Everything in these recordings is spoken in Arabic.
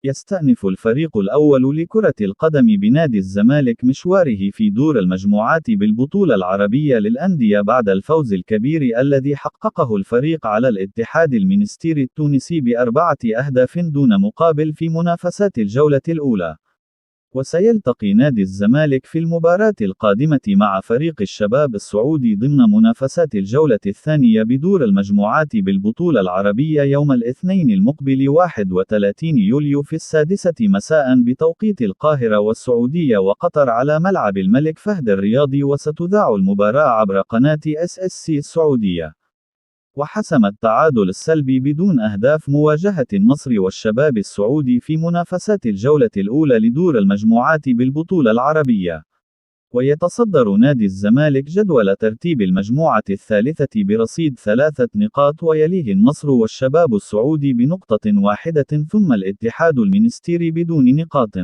يستأنف الفريق الأول لكرة القدم بنادي الزمالك مشواره في دور المجموعات بالبطولة العربية للأندية بعد الفوز الكبير الذي حققه الفريق على الاتحاد المنستيري التونسي ب4 أهداف دون مقابل في منافسات الجولة الأولى. وسيلتقي نادي الزمالك في المباراة القادمة مع فريق الشباب السعودي ضمن منافسات الجولة الثانية بدور المجموعات بالبطولة العربية يوم الاثنين المقبل 31 يوليو في 6 مساء بتوقيت القاهرة والسعودية وقطر على ملعب الملك فهد الرياضي، وستذاع المباراة عبر قناة SSC السعودية. وحسم التعادل السلبي بدون أهداف مواجهة النصر والشباب السعودي في منافسات الجولة الأولى لدور المجموعات بالبطولة العربية. ويتصدر نادي الزمالك جدول ترتيب المجموعة الثالثة برصيد 3 نقاط، ويليه النصر والشباب السعودي بنقطة واحدة، ثم الاتحاد المنستيري بدون نقاط.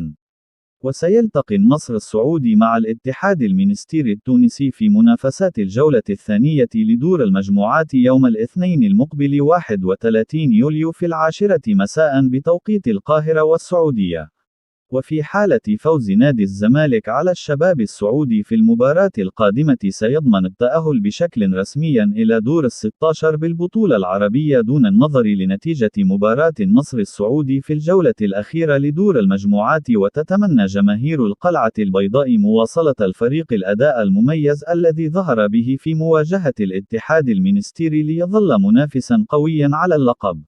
وسيلتقي النصر السعودي مع الاتحاد المنستيري التونسي في منافسات الجولة الثانية لدور المجموعات يوم الاثنين المقبل 31 يوليو في 10 مساء بتوقيت القاهرة والسعودية. وفي حالة فوز نادي الزمالك على الشباب السعودي في المباراة القادمة سيضمن التأهل بشكل رسمي إلى دور ال16 بالبطولة العربية دون النظر لنتيجة مباراة النصر السعودي في الجولة الأخيرة لدور المجموعات. وتتمنى جماهير القلعة البيضاء مواصلة الفريق الأداء المميز الذي ظهر به في مواجهة الاتحاد المنستيري ليظل منافسا قويا على اللقب.